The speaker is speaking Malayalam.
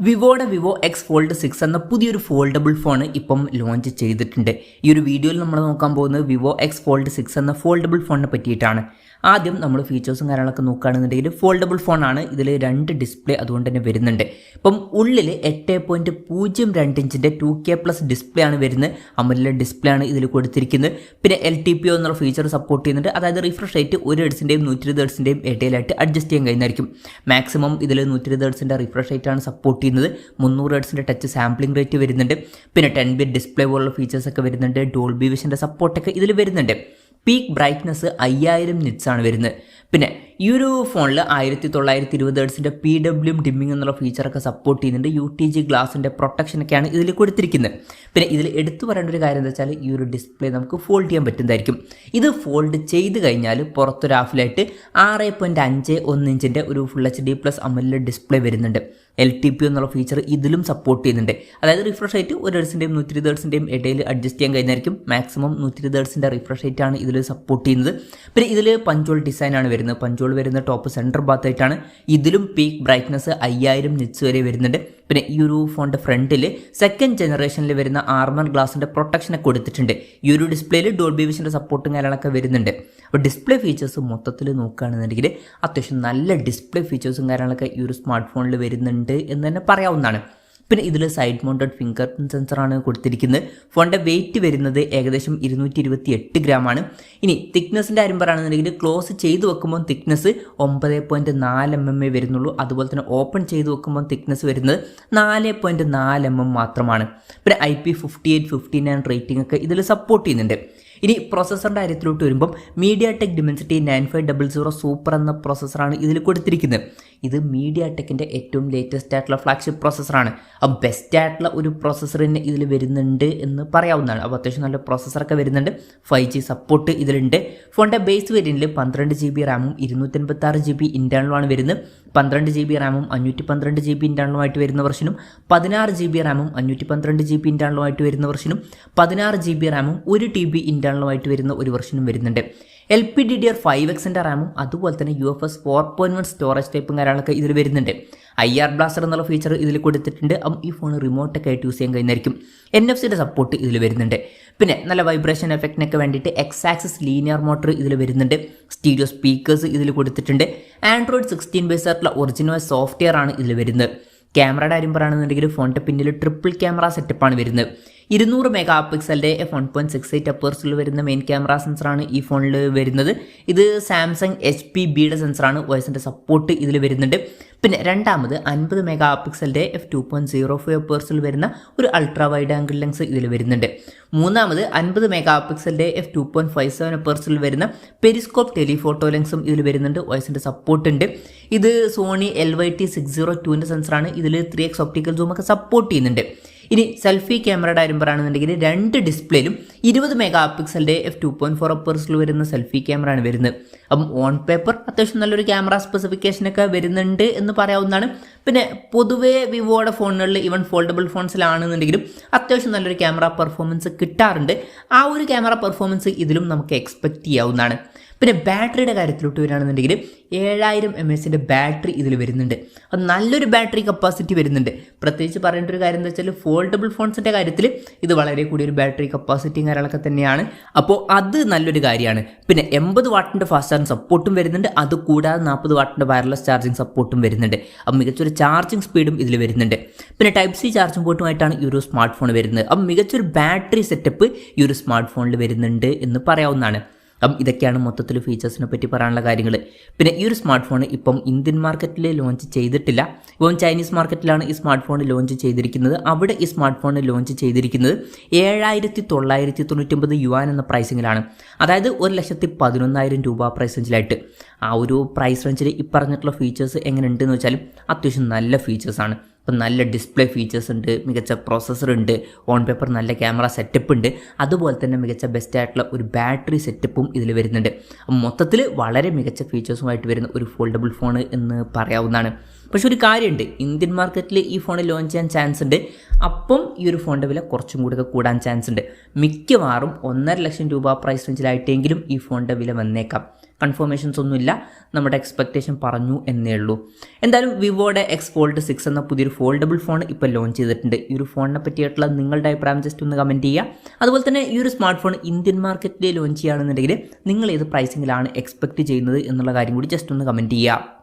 വിവോയുടെ വിവോ എക്സ് ഫോൾഡ് 6 എന്ന പുതിയൊരു ഫോൾഡബിൾ ഫോൺ ഇപ്പം ലോഞ്ച് ചെയ്തിട്ടുണ്ട്. ഈ ഒരു വീഡിയോയിൽ നമ്മൾ നോക്കാൻ പോകുന്നത് വിവോ എക്സ് ഫോൾഡ് 6 എന്ന ഫോൾഡബിൾ ഫോണിനെ പറ്റിയിട്ടാണ്. ആദ്യം നമ്മൾ ഫീച്ചേഴ്സും കാര്യങ്ങളൊക്കെ നോക്കുകയാണെന്നുണ്ടെങ്കിൽ ഫോൾഡബിൾ ഫോണാണ്. ഇതിൽ 2 ഡിസ്പ്ലേ അതുകൊണ്ട് തന്നെ വരുന്നുണ്ട്. ഇപ്പം ഉള്ളിൽ 8.02 ഇഞ്ചിൻ്റെ 2K+ ഡിസ്പ്ലേ ആണ് വരുന്നത്. അമോലെഡ് ഡിസ്പ്ലേ ആണ് ഇതിൽ കൊടുത്തിരിക്കുന്നത്. പിന്നെ LTPO എന്നുള്ള ഫീച്ചർ സപ്പോർട്ട് ചെയ്യുന്നുണ്ട്. അതായത് റിഫ്രഷ് റേറ്റ് 1 ഹെർട്സിൻ്റെയും 120 ഹെർട്സിൻ്റെയും ഇടയിലായിട്ട് അഡ്ജസ്റ്റ് ചെയ്യാൻ കഴിയുന്നതായിരിക്കും. മാക്സിമം ഇതിൽ 120 ഹെർട്സിൻ്റെ റിഫ്രഷ് റേറ്റ് ആണ് സപ്പോർട്ട് ചെയ്യുന്നത്. 300 ഹെർട്സിൻ്റെ ടച്ച് സാമ്പിളിംഗ് റേറ്റ് വരുന്നുണ്ട്. പിന്നെ 10-bit ഡിസ്പ്ലേ പോലുള്ള ഫീച്ചേഴ്സൊക്കെ വരുന്നുണ്ട്. ഡോൾബി വിഷൻ്റെ സപ്പോർട്ടൊക്കെ ഇതിൽ വരുന്നുണ്ട്. പീക്ക് ബ്രൈറ്റ്നസ് 5000 നിറ്റ്സ് ആണ് വരുന്നത്. പിന്നെ ഈ ഒരു ഫോണിൽ 1920 ഹെർട്സിൻ്റെ PWM ഡിമ്മിങ് എന്നുള്ള ഫീച്ചറൊക്കെ സപ്പോർട്ട് ചെയ്യുന്നുണ്ട്. UTG ഗ്ലാസിൻ്റെ പ്രൊട്ടക്ഷനൊക്കെയാണ് ഇതിൽ കൊടുത്തിരിക്കുന്നത്. പിന്നെ ഇതിൽ എടുത്തു പറയേണ്ട ഒരു കാര്യം എന്താ വെച്ചാൽ ഈ ഒരു ഡിസ്പ്ലേ നമുക്ക് ഫോൾഡ് ചെയ്യാൻ പറ്റുന്നതായിരിക്കും. ഇത് ഫോൾഡ് ചെയ്ത് കഴിഞ്ഞാൽ പുറത്തൊരു ഹാഫിലായിട്ട് 6.51 ഇഞ്ചിൻ്റെ ഒരു ഫുൾ HD+ അമോലെഡ് ഡിസ്പ്ലേ വരുന്നുണ്ട്. LTPO എന്നുള്ള ഫീച്ചർ ഇതിലും സപ്പോർട്ട് ചെയ്യുന്നുണ്ട്. അതായത് റിഫ്രഷ് റേറ്റ് 1 ഹെർട്സിൻ്റെയും 120 ഹെർട്സിൻ്റെയും ഇടയിൽ അഡ്ജസ്റ്റ് ചെയ്യാൻ കഴിയുന്നതായിരിക്കും. മാക്സിമം 120 ഹെർട്സിൻ്റെ റിഫ്രഷ് റേറ്റ് ആണ് ഇതിൽ സപ്പോർട്ട് ചെയ്യുന്നത്. പിന്നെ ഇതിൽ പഞ്ചോൾ ഡിസൈനാണ് വരുന്നത്. പഞ്ചോൾ വരുന്ന ടോപ്പ് സെൻറ്റർ ഭാഗത്തായിട്ടാണ്. ഇതിലും പീക്ക് ബ്രൈറ്റ്നസ് 5000 നിറ്റ്സ് വരെ വരുന്നുണ്ട്. പിന്നെ ഈ ഒരു ഫോണിൻ്റെ ഫ്രണ്ടിൽ 2nd ജനറേഷനിൽ വരുന്ന ആർമർ ഗ്ലാസിൻ്റെ പ്രൊട്ടക്ഷനൊക്കെ കൊടുത്തിട്ടുണ്ട്. ഈ ഒരു ഡിസ്പ്ലേയിൽ ഡോൾബി വിഷൻ്റെ സപ്പോർട്ടും കാര്യങ്ങളൊക്കെ വരുന്നുണ്ട്. അപ്പോൾ ഡിസ്പ്ലേ ഫീച്ചേഴ്സ് മൊത്തത്തിൽ നോക്കുകയാണെന്നുണ്ടെങ്കിൽ അത്യാവശ്യം നല്ല ഡിസ്പ്ലേ ഫീച്ചേഴ്സും കാര്യങ്ങളൊക്കെ ഈ ഒരു സ്മാർട്ട് ഫോണിൽ വരുന്നുണ്ട് എന്ന് തന്നെ പറയാവുന്നതാണ്. പിന്നെ ഇതിൽ സൈഡ് മൗണ്ടഡ് ഫിംഗർ പ്രിൻറ്റ് സെൻസറാണ് കൊടുത്തിരിക്കുന്നത്. ഫോണിൻ്റെ വെയിറ്റ് വരുന്നത് ഏകദേശം 228 ഗ്രാമാണ്. ഇനി തിക്നെസ്സിൻ്റെ കാര്യം പറയുകയാണെന്നുണ്ടെങ്കിൽ ക്ലോസ് ചെയ്ത് വെക്കുമ്പോൾ തിക്നെസ് 9.4 mm വരുന്നുള്ളൂ. അതുപോലെ തന്നെ ഓപ്പൺ ചെയ്ത് വെക്കുമ്പോൾ തിക്നെസ് വരുന്നത് 4.4 mm മാത്രമാണ്. പിന്നെ IP58-59 റേറ്റിംഗ് ഒക്കെ ഇതിൽ സപ്പോർട്ട് ചെയ്യുന്നുണ്ട്. ഇനി പ്രോസസ്സറിൻ്റെ കാര്യത്തിലോട്ട് വരുമ്പം MediaTek Dimensity 9500 സൂപ്പർ എന്ന പ്രോസസ്സറാണ് ഇതിൽ കൊടുത്തിരിക്കുന്നത്. ഇത് MediaTekൻ്റെ ഏറ്റവും ലേറ്റസ്റ്റ് ആയിട്ടുള്ള ഫ്ലാഗ്ഷിപ്പ് പ്രോസസ്സറാണ്. അപ്പോൾ ബെസ്റ്റ് ആയിട്ടുള്ള ഒരു പ്രോസസ്സർ തന്നെ ഇതിൽ വരുന്നുണ്ട് എന്ന് പറയാവുന്നതാണ്. അപ്പോൾ അത്യാവശ്യം നല്ല പ്രോസസ്സറൊക്കെ വരുന്നുണ്ട്. 5G സപ്പോർട്ട് ഇതിലുണ്ട്. ഫോണിൻ്റെ ബേസ് വേരിയൻറ്റിൽ 12 GB റാമും 256 GB ഇൻറ്റേർണലുമാണ് വരുന്നത്. 12 GB റാമും 512 GB ഇൻറ്റേർണലുമായിട്ട് വരുന്ന വെർഷനും 16 GB റാമും 512 GB ഇൻറ്റേർണലുമായിട്ട് വരുന്ന വെർഷനും 16 GB റാമും 1 TB ഇൻറ്റേർണലുമായിട്ട് വരുന്ന ഒരു വെർഷനും വരുന്നുണ്ട്. LPDDR5Xൻ്റെ റാമും അതുപോലെ തന്നെ UFS 4.1 സ്റ്റോറേജ് ടൈപ്പും കാര്യങ്ങളൊക്കെ ഇതിൽ വരുന്നുണ്ട്. IR ബ്ലാസ്റ്റർ എന്നുള്ള ഫീച്ചർ ഇതിൽ കൊടുത്തിട്ടുണ്ട്. ഈ ഫോൺ റിമോട്ടൊക്കെ ആയിട്ട് യൂസ് ചെയ്യാൻ കഴിയുന്നതായിരിക്കും. NFC-യുടെ സപ്പോർട്ട് ഇതിൽ വരുന്നുണ്ട്. പിന്നെ നല്ല വൈബ്രേഷൻ എഫക്റ്റിനൊക്കെ വേണ്ടിയിട്ട് X-ആക്സിസ് ലീനിയർ മോട്ടർ ഇതിൽ വരുന്നുണ്ട്. സ്റ്റീരിയോ സ്പീക്കേഴ്സ് ഇതിൽ കൊടുത്തിട്ടുണ്ട്. Android 16 ബേസ് ആയിട്ടുള്ള ഒറിജിനൽ സോഫ്റ്റ്വെയർ ആണ് ഇതിൽ വരുന്നത്. ക്യാമറയുടെ കാര്യം പറയുകയാണെന്നുണ്ടെങ്കിൽ ഫോണിൻ്റെ പിന്നിൽ ട്രിപ്പിൾ ക്യാമറ സെറ്റപ്പാണ് വരുന്നത്. 200 മെഗാപിക്സലിൻ്റെ f1.68 അപ്പേഴ്സിൽ വരുന്ന മെയിൻ ക്യാമറ സെൻസറാണ് ഈ ഫോണിൽ വരുന്നത്. ഇത് സാംസങ് HPBയുടെ സെൻസറാണ്. വോയിസിൻ്റെ സപ്പോർട്ട് ഇതിൽ വരുന്നുണ്ട്. പിന്നെ രണ്ടാമത് 50 മെഗാപിക്സലിൻ്റെ f2.05 അപ്പേഴ്സിൽ വരുന്ന ഒരു അൾട്രാ വൈഡ് ആംഗിൾ ലെൻസ് ഇതിൽ വരുന്നുണ്ട്. മൂന്നാമത് 50 മെഗാപിക്സലിൻ്റെ f2.57 അപ്പേഴ്സിൽ വരുന്ന പെരിസ്കോപ്പ് ടെലിഫോട്ടോ ലെൻസും ഇതിൽ വരുന്നുണ്ട്. വോയിസിൻ്റെ സപ്പോർട്ട് ഉണ്ട്. ഇത് സോണി LYT602ൻ്റെ സെൻസറാണ്. ഇതിൽ 3x ഒപ്റ്റിക്കൽ സൂമൊക്കെ സപ്പോർട്ട് ചെയ്യുന്നുണ്ട്. ഇനി സെൽഫി ക്യാമറയുടെ കാര്യം പറയുകയാണെന്നുണ്ടെങ്കിൽ 2 ഡിസ്പ്ലേയിലും 20 മെഗാപിക്സലിൻ്റെ f2.4 അപ്പേഴ്സിൽ വരുന്ന സെൽഫി ക്യാമറയാണ് വരുന്നത്. അപ്പം ഓൺ പേപ്പർ അത്യാവശ്യം നല്ലൊരു ക്യാമറ സ്പെസിഫിക്കേഷനൊക്കെ വരുന്നുണ്ട് എന്ന് പറയാവുന്നതാണ്. പിന്നെ പൊതുവേ വിവോയുടെ ഫോണുകളിൽ ഈവൻ ഫോൾഡബിൾ ഫോൺസിലാണെന്നുണ്ടെങ്കിലും അത്യാവശ്യം നല്ലൊരു ക്യാമറ പെർഫോമൻസ് കിട്ടാറുണ്ട്. ആ ഒരു ക്യാമറ പെർഫോമൻസ് ഇതിലും നമുക്ക് എക്സ്പെക്റ്റ് ചെയ്യാവുന്നതാണ്. പിന്നെ ബാറ്ററിയുടെ കാര്യത്തിലോട്ട് വരികയാണെന്നുണ്ടെങ്കിൽ 7000 mAhൻ്റെ ബാറ്ററി ഇതിൽ വരുന്നുണ്ട്. അത് നല്ലൊരു ബാറ്ററി കപ്പാസിറ്റി വരുന്നുണ്ട്. പ്രത്യേകിച്ച് പറയേണ്ട ഒരു കാര്യം എന്താ വെച്ചാൽ ഫോൾഡബിൾ ഫോൺസിൻ്റെ കാര്യത്തിൽ ഇത് വളരെ കൂടിയൊരു ബാറ്ററി കപ്പാസിറ്റിയും കാര്യങ്ങളൊക്കെ തന്നെയാണ്. അപ്പോൾ അത് നല്ലൊരു കാര്യമാണ്. പിന്നെ 80 വാട്ടിൻ്റെ ഫാസ്റ്റ് ചാർജിങ് സപ്പോർട്ടും വരുന്നുണ്ട്. അതുകൂടാതെ 40 വാട്ടിൻ്റെ വയർലെസ് ചാർജിങ് സപ്പോർട്ടും വരുന്നുണ്ട്. അപ്പം മികച്ചൊരു ചാർജിങ് സ്പീഡും ഇതിൽ വരുന്നുണ്ട്. പിന്നെ Type-C ചാർജിങ് പോർട്ടുമായിട്ടാണ് ഈ ഒരു സ്മാർട്ട് ഫോൺ വരുന്നത്. അപ്പം മികച്ചൊരു ബാറ്ററി സെറ്റപ്പ് ഈ ഒരു സ്മാർട്ട് ഫോണിൽ വരുന്നുണ്ട് എന്ന് പറയാവുന്നതാണ്. അപ്പം ഇതൊക്കെയാണ് മൊത്തത്തിൽ ഫീച്ചേഴ്സിനെ പറ്റി പറയാനുള്ള കാര്യങ്ങൾ. പിന്നെ ഈ ഒരു സ്മാർട്ട് ഫോൺ ഇപ്പം ഇന്ത്യൻ മാർക്കറ്റിൽ ലോഞ്ച് ചെയ്തിട്ടില്ല. ഇപ്പം ചൈനീസ് മാർക്കറ്റിലാണ് ഈ സ്മാർട്ട് ഫോൺ ലോഞ്ച് ചെയ്തിരിക്കുന്നത്. അവിടെ ഈ സ്മാർട്ട് ഫോൺ ലോഞ്ച് ചെയ്തിരിക്കുന്നത് 7999 യുവാൻ എന്ന പ്രൈസിങ്ങിലാണ്. അതായത് 1,11,000 രൂപ പ്രൈസ് റേഞ്ചിലായിട്ട്. ആ ഒരു പ്രൈസ് റേഞ്ചിൽ ഈ പറഞ്ഞിട്ടുള്ള ഫീച്ചേഴ്സ് എങ്ങനെ ഉണ്ടെന്ന് വെച്ചാൽ അത്യാവശ്യം നല്ല ഫീച്ചേഴ്സാണ്. ഇപ്പം നല്ല ഡിസ്പ്ലേ ഫീച്ചേഴ്സ് ഉണ്ട്, മികച്ച പ്രോസസ്സർ ഉണ്ട്, ഓൺ പേപ്പർ നല്ല ക്യാമറ സെറ്റപ്പ് ഉണ്ട്, അതുപോലെ തന്നെ മികച്ച ബെസ്റ്റ് ആയിട്ടുള്ള ഒരു ബാറ്ററി സെറ്റപ്പും ഇതിൽ വരുന്നുണ്ട്. മൊത്തത്തിൽ വളരെ മികച്ച ഫീച്ചേഴ്സുമായിട്ട് വരുന്ന ഒരു ഫോൾഡബിൾ ഫോൺ എന്ന് പറയാവുന്നതാണ്. പക്ഷെ ഒരു കാര്യമുണ്ട്, ഇന്ത്യൻ മാർക്കറ്റിൽ ഈ ഫോൺ ലോഞ്ച് ചെയ്യാൻ ചാൻസ് ഉണ്ട്. അപ്പം ഈ ഒരു ഫോണിൻ്റെ വില കുറച്ചും കൂടി കൂടാൻ ചാൻസ് ഉണ്ട്. മിക്കവാറും 1.5 ലക്ഷം രൂപ പ്രൈസ് റേഞ്ചിലായിട്ടെങ്കിലും ഈ ഫോണിൻ്റെ വില വന്നേക്കാം. കൺഫർമേഷൻസ് ഒന്നുമില്ല, നമ്മുടെ എക്സ്പെക്റ്റേഷൻ പറഞ്ഞു എന്നേ ഉള്ളൂ. എന്തായാലും വിവോയുടെ എക്സ് ഫോൾഡ് 6 എന്ന പുതിയൊരു ഫോൾഡബിൾ ഫോൺ ഇപ്പോൾ ലോഞ്ച് ചെയ്തിട്ടുണ്ട്. ഈ ഒരു ഫോണിനെ പറ്റിയിട്ടുള്ള നിങ്ങളുടെ അഭിപ്രായം ജസ്റ്റ് ഒന്ന് കമൻറ്റ് ചെയ്യുക. അതുപോലെ തന്നെ ഈ ഒരു സ്മാർട്ട് ഫോൺ ഇന്ത്യൻ മാർക്കറ്റിൽ ലോഞ്ച് ചെയ്യുകയാണെന്നുണ്ടെങ്കിൽ നിങ്ങൾ ഏത് പ്രൈസിങ്ങിലാണ് എക്സ്പെക്റ്റ് ചെയ്യുന്നത് എന്നുള്ള കാര്യം കൂടി ജസ്റ്റ് ഒന്ന് കമൻറ്റ് ചെയ്യുക.